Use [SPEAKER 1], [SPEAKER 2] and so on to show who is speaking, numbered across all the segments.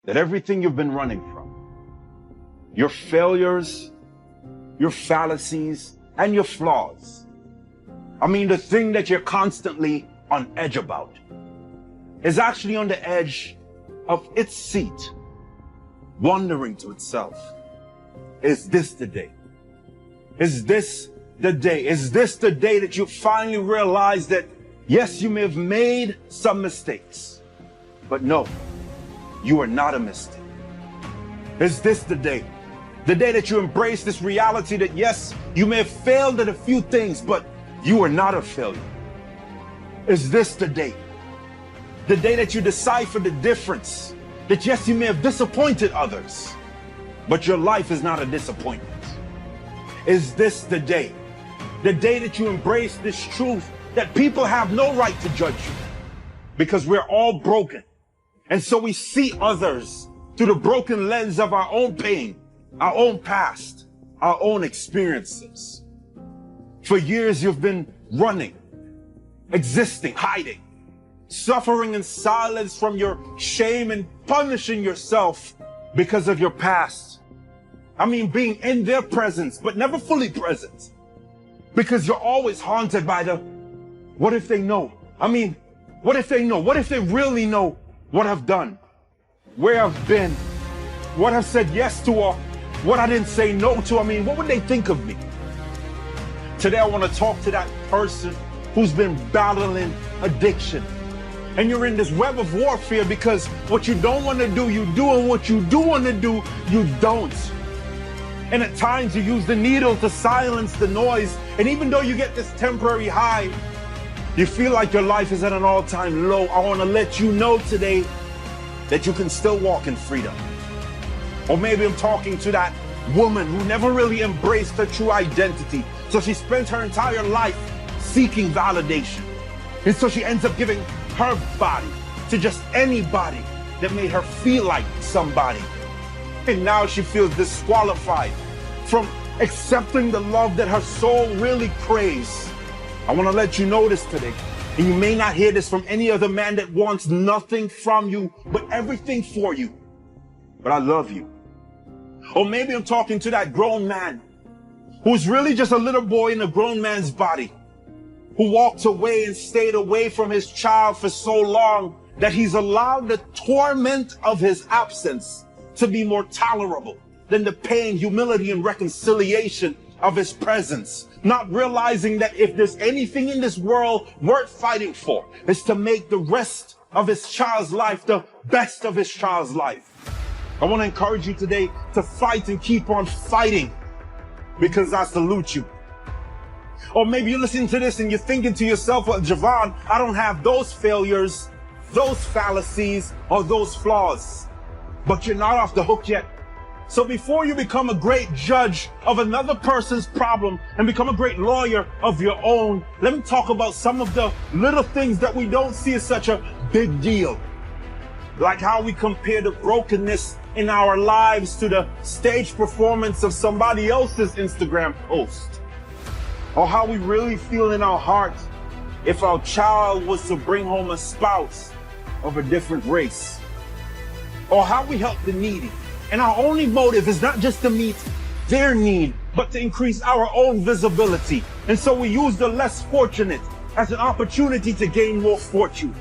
[SPEAKER 1] that everything you've been running from, your failures, your fallacies, and your flaws, the thing that you're constantly on edge about, is actually on the edge of its seat, wondering to itself, is this the day? Is this the day? Is this the day that you finally realize that, yes, you may have made some mistakes, but no, you are not a mistake? Is this the day? The day that you embrace this reality that, yes, you may have failed at a few things, but you are not a failure? Is this the day? The day that you decipher the difference, that yes, you may have disappointed others, but your life is not a disappointment? Is this the day? The day that you embrace this truth that people have no right to judge you, because we're all broken. And so we see others through the broken lens of our own pain, our own past, our own experiences. For years you've been running, existing, hiding, suffering in silence from your shame and punishing yourself because of your past. Being in their presence, but never fully present, because you're always haunted by the, what if they know? What if they know? What if they really know what I've done, where I've been, what I've said yes to, or what I didn't say no to? What would they think of me? Today I want to talk to that person who's been battling addiction. And you're in this web of warfare because what you don't want to do, you do, and what you do want to do, you don't. And at times you use the needle to silence the noise. And even though you get this temporary high, you feel like your life is at an all-time low. I want to let you know today that you can still walk in freedom. Or maybe I'm talking to that woman who never really embraced her true identity. So she spent her entire life seeking validation. And so she ends up giving her body to just anybody that made her feel like somebody. And now she feels disqualified from accepting the love that her soul really craves. I want to let you know this today. And you may not hear this from any other man that wants nothing from you, but everything for you. But I love you. Or maybe I'm talking to that grown man who's really just a little boy in a grown man's body, who walked away and stayed away from his child for so long that he's allowed the torment of his absence to be more tolerable than the pain, humility, and reconciliation of his presence. Not realizing that if there's anything in this world worth fighting for, it's to make the rest of his child's life the best of his child's life. I want to encourage you today to fight and keep on fighting, because I salute you. Or maybe you're listening to this and you're thinking to yourself, well, Javon, I don't have those failures, those fallacies, or those flaws. But you're not off the hook yet. So before you become a great judge of another person's problem and become a great lawyer of your own, let me talk about some of the little things that we don't see as such a big deal. Like how we compare the brokenness in our lives to the stage performance of somebody else's Instagram post. Or how we really feel in our hearts if our child was to bring home a spouse of a different race. Or how we help the needy. And our only motive is not just to meet their need, but to increase our own visibility. And so we use the less fortunate as an opportunity to gain more fortune.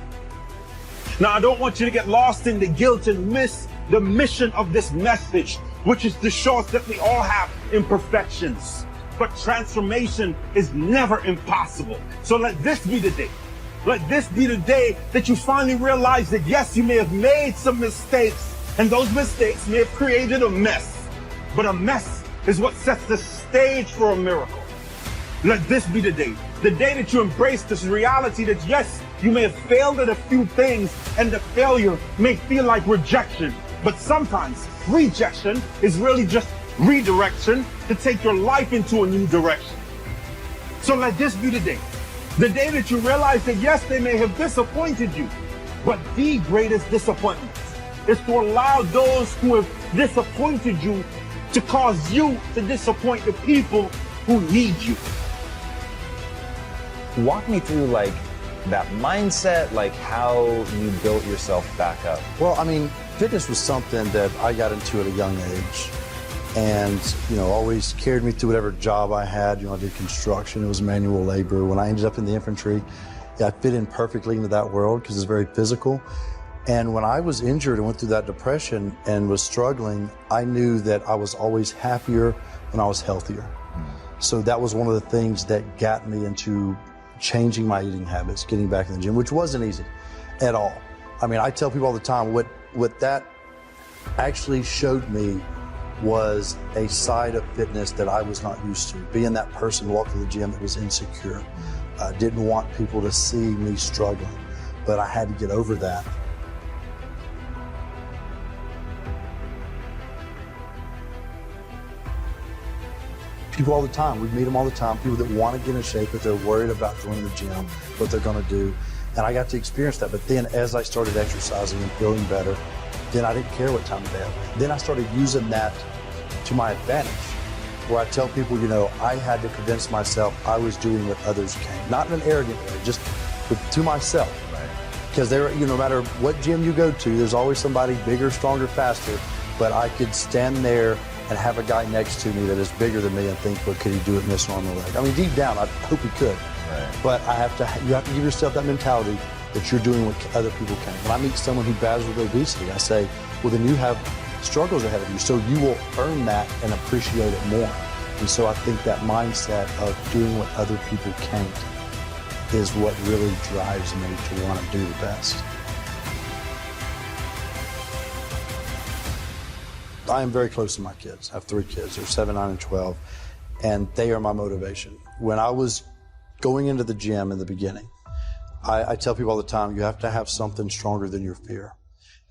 [SPEAKER 1] Now, I don't want you to get lost in the guilt and miss the mission of this message, which is to show us that we all have imperfections. But transformation is never impossible. So let this be the day. Let this be the day that you finally realize that yes, you may have made some mistakes, and those mistakes may have created a mess. But a mess is what sets the stage for a miracle. Let this be the day that you embrace this reality that yes, you may have failed at a few things, and the failure may feel like rejection. But sometimes rejection is really just redirection to take your life into a new direction. So let this be the day that you realize that yes, they may have disappointed you, but the greatest disappointment is to allow those who have disappointed you to cause you to disappoint the people who need you.
[SPEAKER 2] Walk me through that mindset, how you built yourself back up.
[SPEAKER 3] Well,
[SPEAKER 2] Fitness was something that I got into at a young age, and always carried me through whatever job I had. I did construction, it was manual labor. When I ended up in the infantry, I fit in perfectly into that world because it's very physical. And when I was injured and went through that depression and was struggling, I knew that I was always happier when I was healthier. So that was one of the things that got me into changing my eating habits, getting back in the gym, which wasn't easy at all. I mean, I tell people all the time, what that actually showed me was a side of fitness that I was not used to. Being that person walking the gym that was insecure. Didn't want people to see me struggling, but I had to get over that. People all the time, we meet them all the time, people that want to get in shape, but they're worried about joining the gym, what they're going to do. And I got to experience that. But then as I started exercising and feeling better, then I didn't care what time of day. Then I started using that to my advantage, where I tell people, I had to convince myself I was doing what others can. Not in an arrogant way, just to myself. Because no matter what gym you go to, there's always somebody bigger, stronger, faster. But I could stand there and have a guy next to me that is bigger than me and think, well, could he do it in this normal leg? I mean, deep down, I hope he could. Right. But you have to give yourself that mentality that you're doing what other people can. When I meet someone who battles with obesity, I say, well, then you have struggles ahead of you, so you will earn that and appreciate it more. And so I think that mindset of doing what other people can't is what really drives me to want to do the best. I am very close to my kids. I have 3 kids. They're 7, 9, and 12, and they are my motivation. When I was going into the gym in the beginning, I tell people all the time, you have to have something stronger than your fear.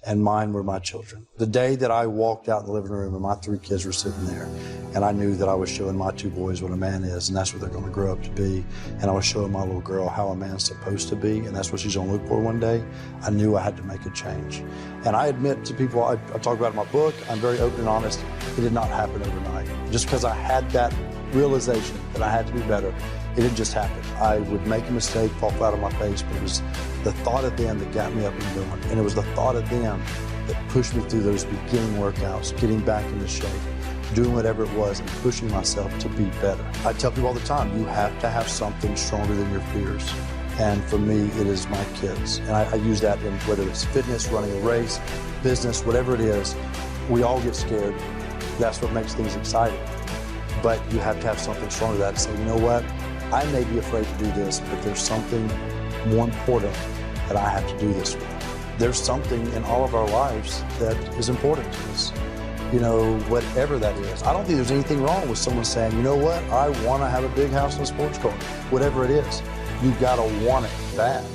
[SPEAKER 2] And mine were my children. The day that I walked out in the living room and my 3 kids were sitting there, and I knew that I was showing my 2 boys what a man is, and that's what they're going to grow up to be, and I was showing my little girl how a man's supposed to be, and that's what she's going to look for one day, I knew I had to make a change. And I admit to people, I talk about it in my book, I'm very open and honest, it did not happen overnight. Just because I had that realization that I had to be better, it didn't just happen. I would make a mistake, fall flat on my face, but it was the thought of them that got me up and going. And it was the thought of them that pushed me through those beginning workouts, getting back into shape, doing whatever it was, and pushing myself to be better. I tell people all the time, you have to have something stronger than your fears. And for me, it is my kids. And I use that in whether it's fitness, running a race, business, whatever it is, we all get scared. That's what makes things exciting. But you have to have something stronger than that to say, you know what? I may be afraid to do this, but there's something more important that I have to do this with. There's something in all of our lives that is important to us, whatever that is. I don't think there's anything wrong with someone saying, you know what, I want to have a big house and a sports car. Whatever it is, you've got to want it bad.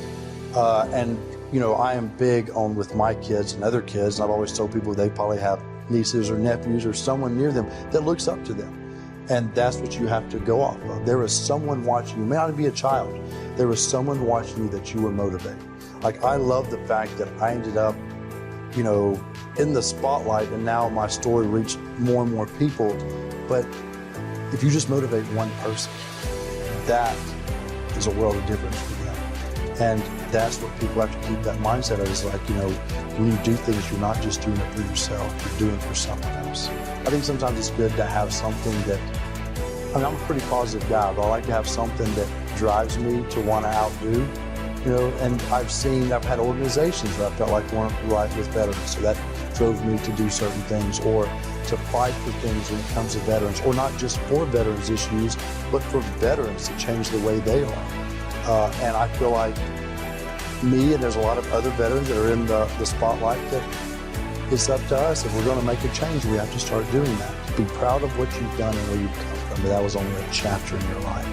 [SPEAKER 2] I am big on with my kids and other kids, and I've always told people they probably have nieces or nephews or someone near them that looks up to them. And that's what you have to go off of. There is someone watching you. It may not be a child. There is someone watching you that you will motivate. Like, I love the fact that I ended up, in the spotlight, and now my story reached more and more people. But if you just motivate one person, that is a world of difference for them. And that's what people have to keep that mindset of, is like, when you do things, you're not just doing it for yourself, you're doing it for someone else. I think sometimes it's good to have something that, I'm a pretty positive guy, but I like to have something that drives me to want to outdo, and I've had organizations that I felt like weren't right with veterans, so that drove me to do certain things, or to fight for things when it comes to veterans, or not just for veterans issues, but for veterans to change the way they are. And I feel like me, and there's a lot of other veterans that are in the spotlight, that it's up to us. If we're going to make a change, we have to start doing that. Be proud of what you've done and where you've come from, but that was only a chapter in your life.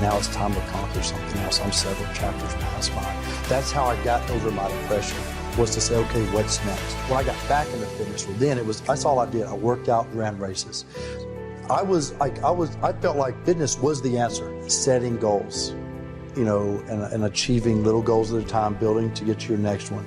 [SPEAKER 2] Now it's time to conquer something else. I'm several chapters past mine. That's how I got over my depression, was to say, okay, what's next? When I got back into fitness, that's all I did. I worked out, ran races. I felt like fitness was the answer. Setting goals, and achieving little goals at a time, building to get to your next one.